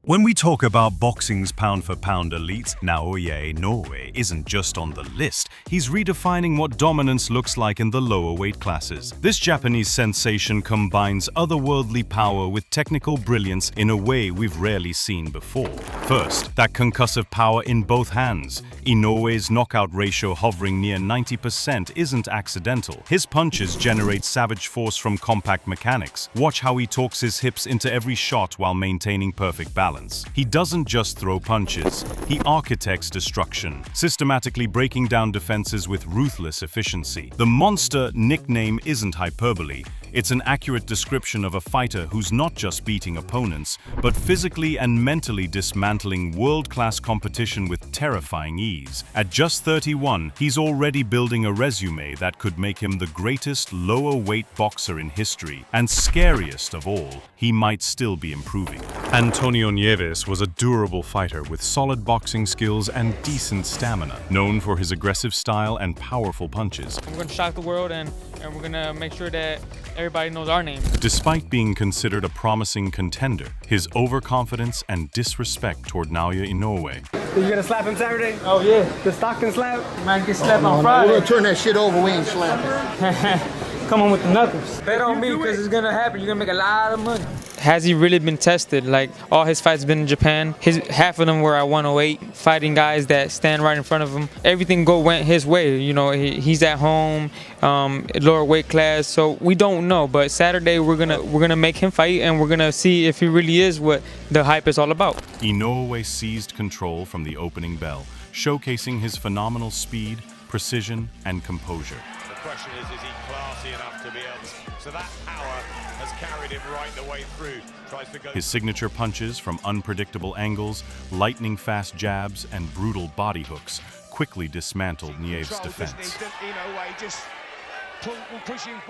When we talk about boxing's pound-for-pound elite, Naoya Inoue isn't just on the list, he's redefining what dominance looks like in the lower weight classes. This Japanese sensation combines otherworldly power with technical brilliance in a way we've rarely seen before. First, that concussive power in both hands. Inoue's knockout ratio hovering near 90% isn't accidental. His punches generate savage force from compact mechanics. Watch how he torques his hips into every shot while maintaining perfect balance. He doesn't just throw punches, he architects destruction, systematically breaking down defenses with ruthless efficiency. The monster nickname isn't hyperbole. It's an accurate description of a fighter who's not just beating opponents, but physically and mentally dismantling world-class competition with terrifying ease. At just 31, he's already building a resume that could make him the greatest lower-weight boxer in history. And scariest of all, he might still be improving. Antonio Nieves was a durable fighter with solid boxing skills and decent stamina, known for his aggressive style and powerful punches. We're going to shock the world and we're going to make sure that everybody knows our name. Despite being considered a promising contender, his overconfidence and disrespect toward Naoya Inoue. You gonna slap him Saturday? Oh yeah. The Stockton slap? You might get slapped on Friday. We're gonna turn that shit over, we ain't slapping. Come on with the knuckles. Bet on me because it's gonna happen. You're gonna make a lot of money. Has he really been tested? Like, all his fights been in Japan. Half of them were at 108, fighting guys that stand right in front of him. Everything went his way. You know, he's at home, lower weight class, so we don't know. But Saturday we're gonna make him fight, and we're gonna see if he really is what the hype is all about. Inoue seized control from the opening bell, showcasing his phenomenal speed, precision, and composure. The question is he classy enough to be able to? So that power has carried him right the way through. Tries to go. His signature punches from unpredictable angles, lightning-fast jabs, and brutal body hooks quickly dismantled Nieves' defense.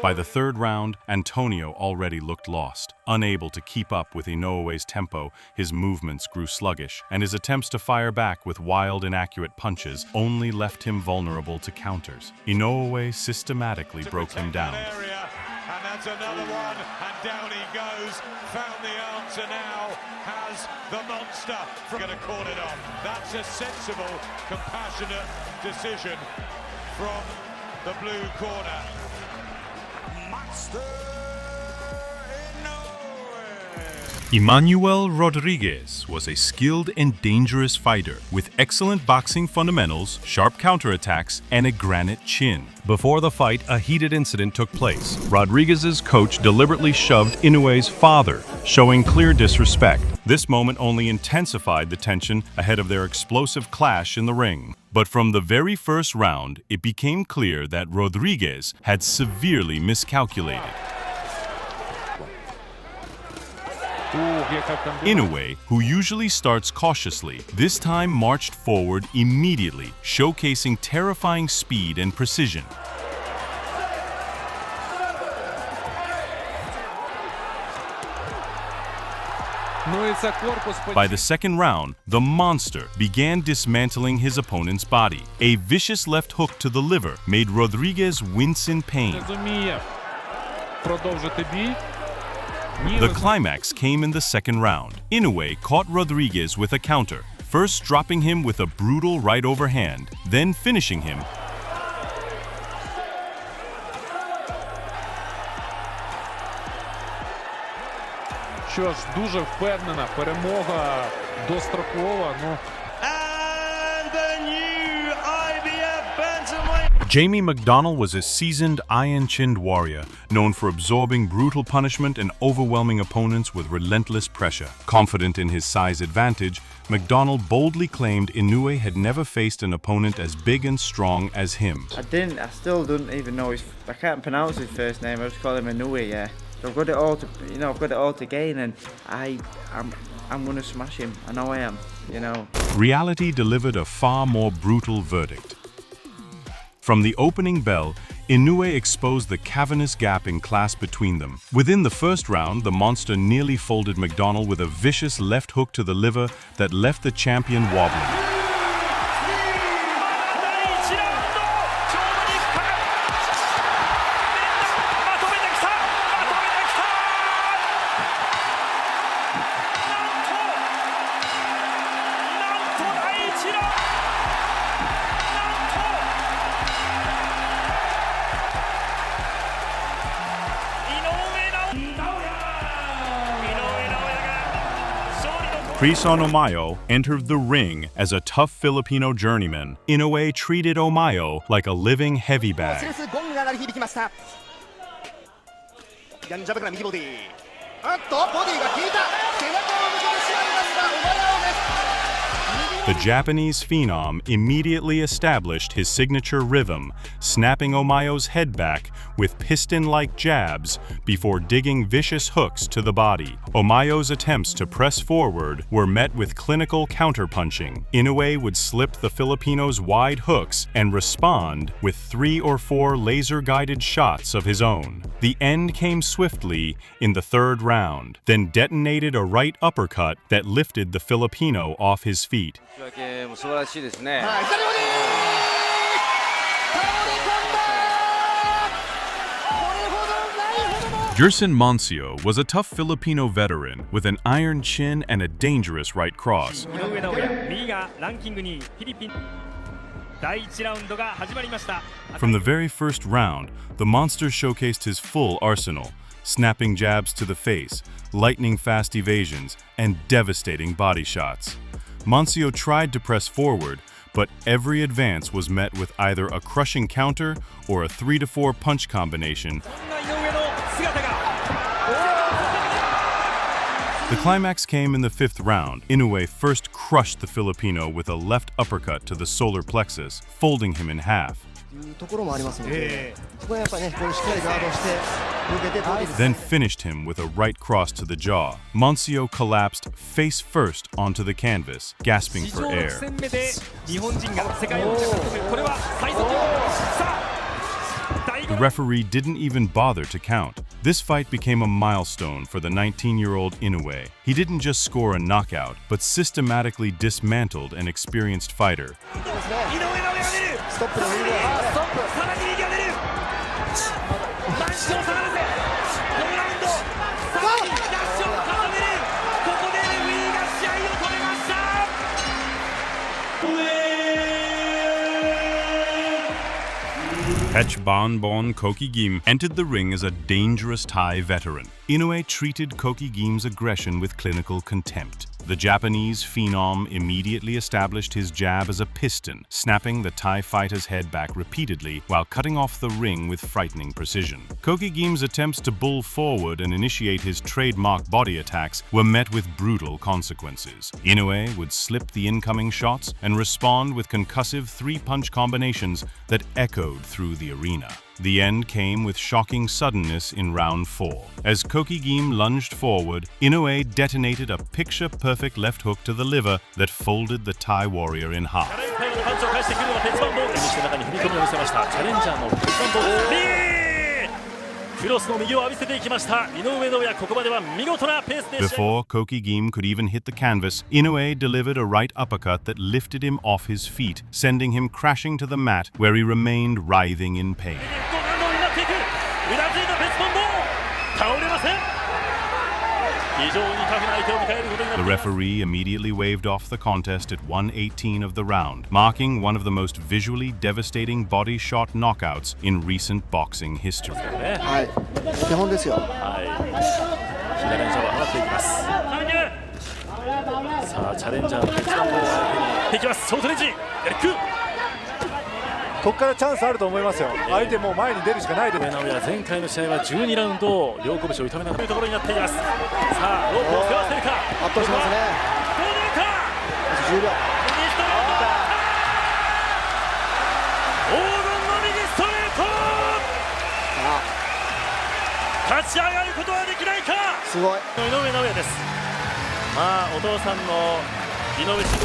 By the third round, Antonio already looked lost. Unable to keep up with Inoue's tempo, his movements grew sluggish, and his attempts to fire back with wild, inaccurate punches only left him vulnerable to counters. Inoue systematically broke him down. And that's another one, and down he goes. Found the answer now, has the monster. Going to call it off. That's a sensible, compassionate decision from the blue corner. Emmanuel Rodriguez was a skilled and dangerous fighter with excellent boxing fundamentals, sharp counterattacks, and a granite chin. Before the fight, a heated incident took place. Rodriguez's coach deliberately shoved Inoue's father, showing clear disrespect. This moment only intensified the tension ahead of their explosive clash in the ring. But from the very first round, it became clear that Rodriguez had severely miscalculated. Inoue, who usually starts cautiously, this time marched forward immediately, showcasing terrifying speed and precision. By the second round, the monster began dismantling his opponent's body. A vicious left hook to the liver made Rodriguez wince in pain. The climax came in the second round. Inoue caught Rodriguez with a counter, first dropping him with a brutal right overhand, then finishing him. Що ж, дуже впевнена перемога дострокова, Jamie McDonnell was a seasoned, iron-chinned warrior, known for absorbing brutal punishment and overwhelming opponents with relentless pressure. Confident in his size advantage, McDonnell boldly claimed Inoue had never faced an opponent as big and strong as him. I still don't even know I can't pronounce his first name, I just call him Inoue, yeah. So I've got it all to, I've got it all to gain, and I'm gonna smash him. I know I am, Reality delivered a far more brutal verdict. From the opening bell, Inoue exposed the cavernous gap in class between them. Within the first round, the monster nearly folded McDonnell with a vicious left hook to the liver that left the champion wobbling. Prison Omayo entered the ring as a tough Filipino journeyman. Inoue treated Omayo like a living heavy bag. ゴングが鳴り響きました。左ジャブから右ボディ。ボディが効いた。背中を向けてしまいました。オマヤオです。 The Japanese phenom immediately established his signature rhythm, snapping Omayo's head back with piston-like jabs before digging vicious hooks to the body. Omayo's attempts to press forward were met with clinical counterpunching. Inoue would slip the Filipino's wide hooks and respond with 3 or 4 laser-guided shots of his own. The end came swiftly in the 3rd round, then detonated a right uppercut that lifted the Filipino off his feet. Jerson Moncio was a tough Filipino veteran with an iron chin and a dangerous right cross. From the very first round, the monster showcased his full arsenal, snapping jabs to the face, lightning-fast evasions, and devastating body shots. Moncio tried to press forward, but every advance was met with either a crushing counter or a 3 to 4 punch combination. The climax came in the 5th round. Inoue first crushed the Filipino with a left uppercut to the solar plexus, folding him in half. Then finished him with a right cross to the jaw. Moncio collapsed face first onto the canvas, gasping for air. The referee didn't even bother to count. This fight became a milestone for the 19-year-old Inoue. He didn't just score a knockout, but systematically dismantled an experienced fighter. Bonbon Kokigim entered the ring as a dangerous Thai veteran. Inoue treated Kokigim's aggression with clinical contempt. The Japanese phenom immediately established his jab as a piston, snapping the Thai fighter's head back repeatedly while cutting off the ring with frightening precision. Kokigim's attempts to bull forward and initiate his trademark body attacks were met with brutal consequences. Inoue would slip the incoming shots and respond with concussive 3-punch combinations that echoed through the arena. The end came with shocking suddenness in round 4. As Kokigim lunged forward, Inoue detonated a picture-perfect left hook to the liver that folded the Thai warrior in half. Before Kokigim could even hit the canvas, Inoue delivered a right uppercut that lifted him off his feet, sending him crashing to the mat where he remained writhing in pain. The referee immediately waved off the contest at 1:18 of the round, marking one of the most visually devastating body shot knockouts in recent boxing history.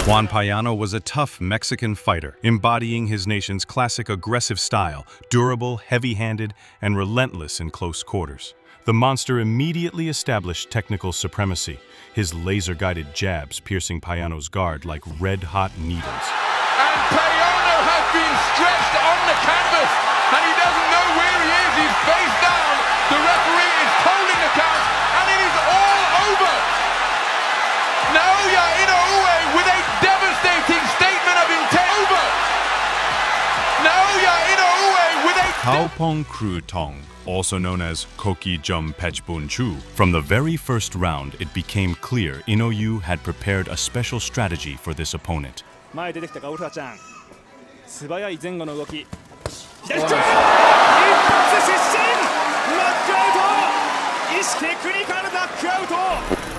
Juan Payano was a tough Mexican fighter, embodying his nation's classic aggressive style, durable, heavy-handed, and relentless in close quarters. The monster immediately established technical supremacy, his laser-guided jabs piercing Payano's guard like red-hot needles. And Payano has been stretched on the canvas, and he doesn't know where he is. He's face down. The referee is holding the count, and it is all over. Naoya Inoue with a devastating statement Kaopong Kru Tong, also known as Koki Jum Pechbun Chu. From the very first round, it became clear Inoue had prepared a special strategy for this opponent. 前出てきたかウルファちゃん素早い前後の動き左一発出身ノックアウト意識テクニカルナックアウト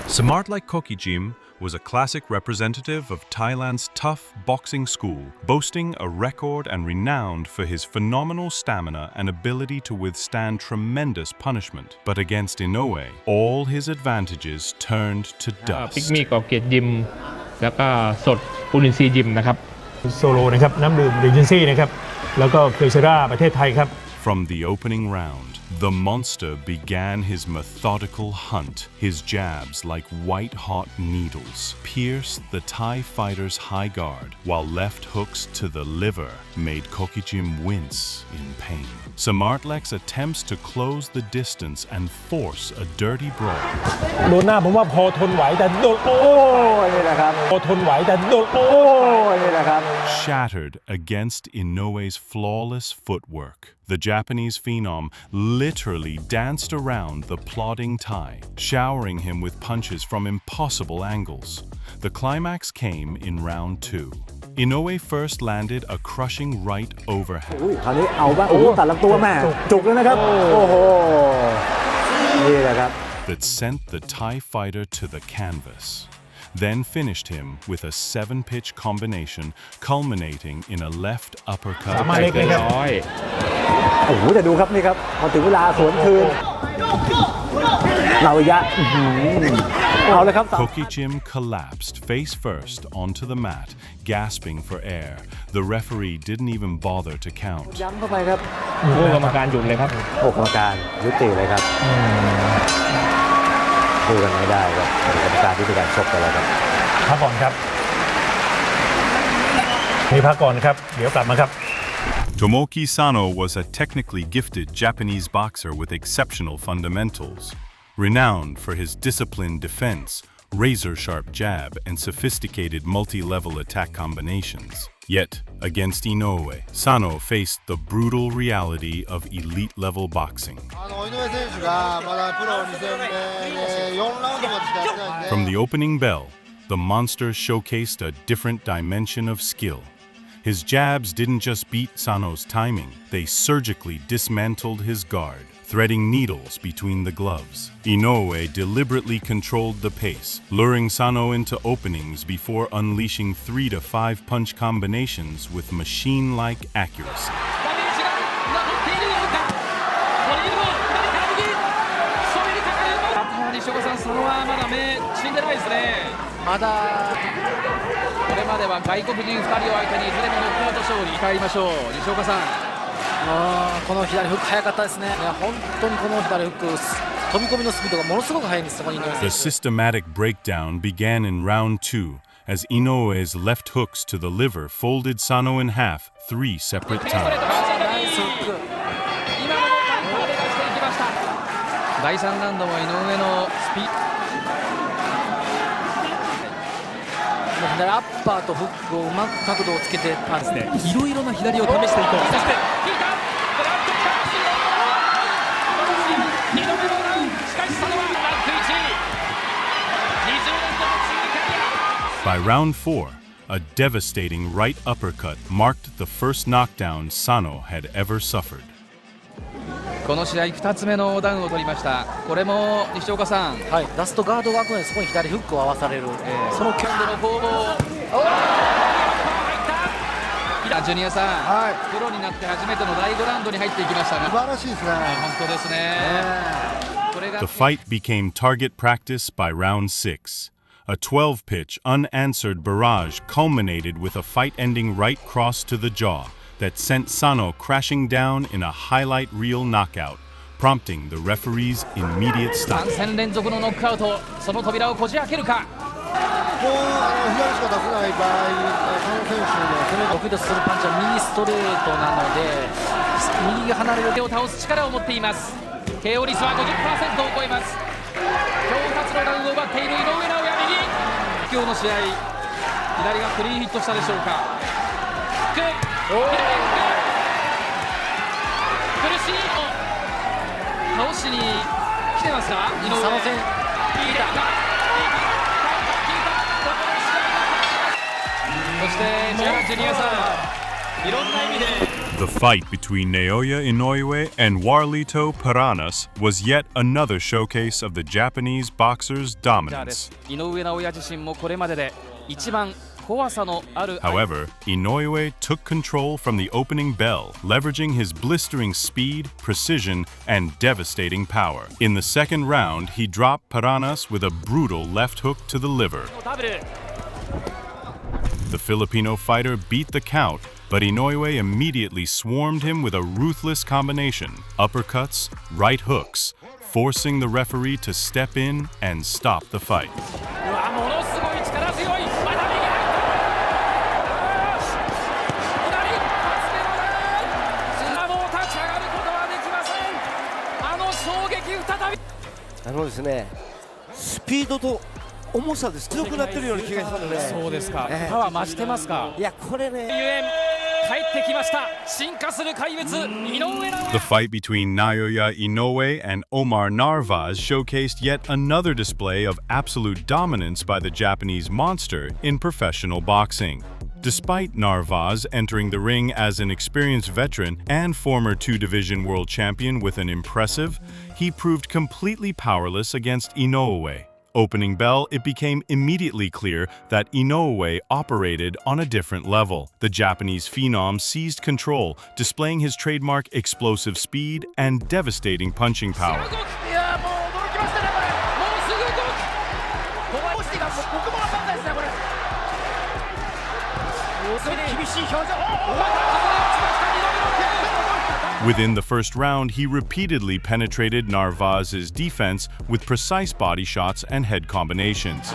Smart like Kokijim was a classic representative of Thailand's tough boxing school, boasting a record and renowned for his phenomenal stamina and ability to withstand tremendous punishment. But against Inoue, all his advantages turned to ปิก dust. มีกอบเกียรติยิมแล้วก็สดปูลินซียิมนะครับโซโลนะครับน้ำดื่มเรเจนซี่นะครับแล้วก็เคยเซราประเทศไทยครับ From the opening round, the monster began his methodical hunt. His jabs, like white-hot needles, pierced the Thai fighter's high guard, while left hooks to the liver made Kokijim wince in pain. Samartlek's attempts to close the distance and force a dirty brawl. โดนหน้าผมว่าพอทนไหวแต่โดนโอ้ยนี่แหละครับพอทนไหวแต่โดนโอ้ยนี่แหละครับ Shattered against Inoue's flawless footwork. The Japanese phenom literally danced around the plodding Thai, showering him with punches from impossible angles. The climax came in round 2. Inoue first landed a crushing right overhand. คราวนี้เอาบ้างโอ้ตัดลำตัวแม่จุกเลยนะครับโอ้โหนี่แหละครับ That sent the Thai fighter to the canvas. Then finished him with a 7-pitch combination culminating in a left uppercut. มาเล็กเลยครับ โอ้โหแต่ดูครับนี่ครับพอถึงเวลาสวนคืนเรายะเอาเลยครับ Kokijim collapsed face first onto the mat, gasping for air. The referee didn't even bother to count. ย้ำเข้าไปครับ ผู้กรรมการหยุดเลยครับ โอ้กรรมการยุติเลยครับดูกันไม่ได้ครับกรรมการที่มีการชกกันแล้วครับ พักก่อนครับนี่พักก่อนครับเดี๋ยวกลับมาครับ Tomoki Sano was a technically gifted Japanese boxer with exceptional fundamentals. Renowned for his disciplined defense, razor-sharp jab, and sophisticated multi-level attack combinations. Yet, against Inoue, Sano faced the brutal reality of elite-level boxing. From the opening bell, the monster showcased a different dimension of skill. His jabs didn't just beat Sano's timing, they surgically dismantled his guard, threading needles between the gloves. Inoue deliberately controlled the pace, luring Sano into openings before unleashing 3 to 5 punch combinations with machine-like accuracy. これまでは外国人2人を相手にいずれもノックアウト勝利帰りましょう西岡さんこの左フック速かったですね本当にこの左フック飛び込みのスピードがものすごく速いんですそこに The systematic breakdown began in round 2 as Inoue's left hooks to the liver folded Sano in half 3 separate times. 第3ラウンドも井上のスピード左アッパーとフックをうまく角度をつけてたんですねいろいろな左を試していこうそして引いたブラッドキャッシュ2度目のラウンドしかしそのはランク1位20年のボクシングキャリア By round 4, a devastating right uppercut marked the first knockdown Sano had ever suffered. この試合2つ目のダウンを取りましたこれも西岡さんはいラストガードが開くのでそこに左フックを合わされる、そのキャンドの攻防ジュニアさん、はい、プロになって初めての第5ラウンドに入っていきましたが素晴らしいですね本当ですね、The fight became target practice by round 6. A 12-pitch, unanswered barrage culminated with a fight-ending right cross to the jaw that sent Sano crashing down in a highlight reel knockout, prompting the referee's immediate stop. 3戦連続のノックアウト、その扉をこじ開けるか。左しか出せない場合、佐野選手の攻め得意とするパンチは右ストレートなので、右が離れる手を倒す力を持っています。KO 率は 50% を超えます。今日2つのダウンを奪っている井上尚弥右。今日の試合、左がクリーンヒットしたでしょうか。フック、左フック。倒しに来てますか井上。佐野戦そしてジュニアさん、いろんな意味で。The fight between Naoya Inoue and Warlito Paranas was yet another showcase of the Japanese boxer's dominance. 井上尚弥自身もこれまでで一番怖さのある。 However, Inoue took control from the opening bell, leveraging his blistering speed, precision, and devastating power. In the second round, he dropped Paranas with a brutal left hook to the liver. The Filipino fighter beat the count, but Inoue immediately swarmed him with a ruthless combination, uppercuts, right hooks, forcing the referee to step in and stop the fight. Speed 重さで強くなってるような気がしたので。そうですか。パワー増してますか。いやこれね。帰ってきました。進化する怪物井上尚弥。 The fight between Naoya Inoue and Omar Narvaez showcased yet another display of absolute dominance by the Japanese monster in professional boxing. Despite Narvaez entering the ring as an experienced veteran and former two-division world champion with an impressive, he proved completely powerless against Inoue. Opening bell, it became immediately clear that Inoue operated on a different level. The Japanese phenom seized control, displaying his trademark explosive speed and devastating punching power. Within the first round, he repeatedly penetrated Narvaez's defense with precise body shots and head combinations.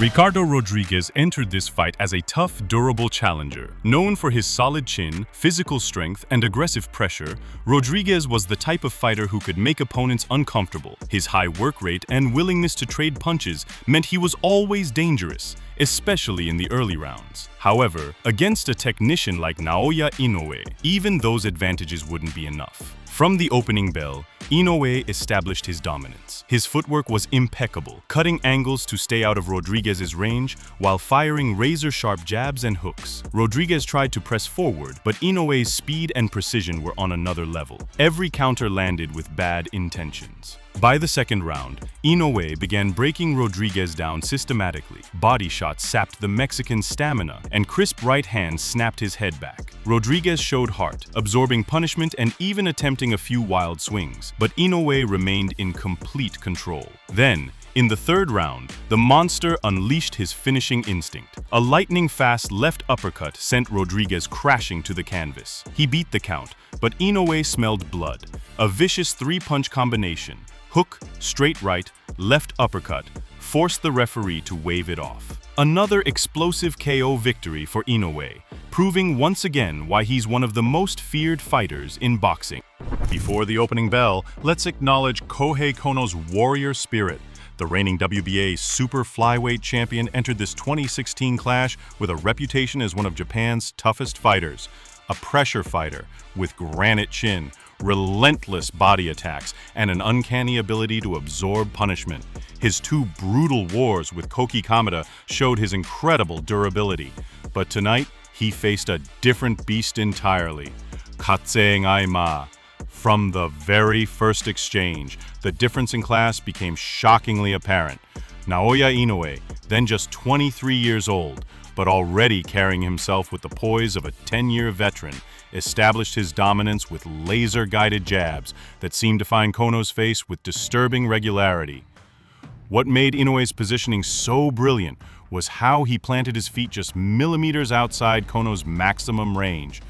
Ricardo Rodriguez entered this fight as a tough, durable challenger. Known for his solid chin, physical strength, and aggressive pressure, Rodriguez was the type of fighter who could make opponents uncomfortable. His high work rate and willingness to trade punches meant he was always dangerous, especially in the early rounds. However, against a technician like Naoya Inoue, even those advantages wouldn't be enough. From the opening bell, Inoue established his dominance. His footwork was impeccable, cutting angles to stay out of Rodriguez's range while firing razor-sharp jabs and hooks. Rodriguez tried to press forward, but Inoue's speed and precision were on another level. Every counter landed with bad intentions. By the second round, Inoue began breaking Rodriguez down systematically. Body shots sapped the Mexican's stamina, and crisp right hands snapped his head back. Rodriguez showed heart, absorbing punishment and even attempting a few wild swings, but Inoue remained in complete control. Then, in the third round, the monster unleashed his finishing instinct. A lightning-fast left uppercut sent Rodriguez crashing to the canvas. He beat the count, but Inoue smelled blood. A vicious three-punch combination, hook, straight right, left uppercut, forced the referee to wave it off. Another explosive KO victory for Inoue, proving once again why he's one of the most feared fighters in boxing. Before the opening bell, let's acknowledge Kohei Kono's warrior spirit. The reigning WBA super flyweight champion entered this 2016 clash with a reputation as one of Japan's toughest fighters. A pressure fighter with granite chin, relentless body attacks, and an uncanny ability to absorb punishment. His two brutal wars with Koki Kameda showed his incredible durability. But tonight, he faced a different beast entirely. Katseng Aima. From the very first exchange, the difference in class became shockingly apparent. Naoya Inoue, then just 23 years old, but already carrying himself with the poise of a 10-year veteran, established his dominance with laser-guided jabs that seemed to find Kono's face with disturbing regularity. What made Inoue's positioning so brilliant was how he planted his feet just millimeters outside Kono's maximum range,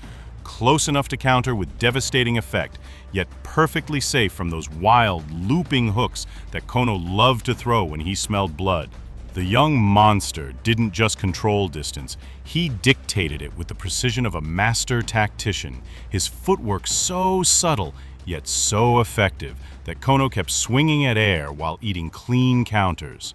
close enough to counter with devastating effect, yet perfectly safe from those wild, looping hooks that Kono loved to throw when he smelled blood. The young monster didn't just control distance, he dictated it with the precision of a master tactician, his footwork so subtle, yet so effective, that Kono kept swinging at air while eating clean counters.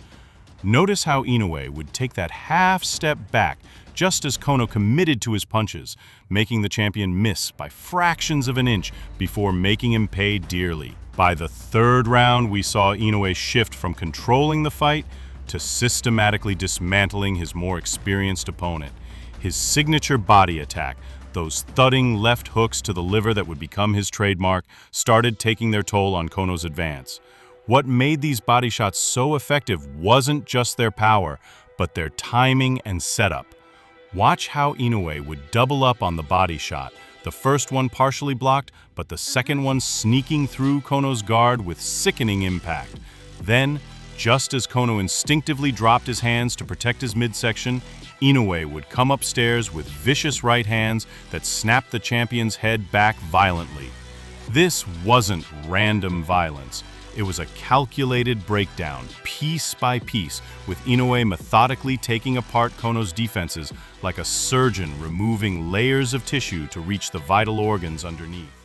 Notice how Inoue would take that half step back just as Kono committed to his punches, making the champion miss by fractions of an inch before making him pay dearly. By the third round, we saw Inoue shift from controlling the fight to systematically dismantling his more experienced opponent. His signature body attack, those thudding left hooks to the liver that would become his trademark, started taking their toll on Kono's advance. What made these body shots so effective wasn't just their power, but their timing and setup. Watch how Inoue would double up on the body shot, the first one partially blocked, but the second one sneaking through Kono's guard with sickening impact. Then, just as Kono instinctively dropped his hands to protect his midsection, Inoue would come upstairs with vicious right hands that snapped the champion's head back violently. This wasn't random violence. It was a calculated breakdown, piece by piece, with Inoue methodically taking apart Kono's defenses like a surgeon removing layers of tissue to reach the vital organs underneath.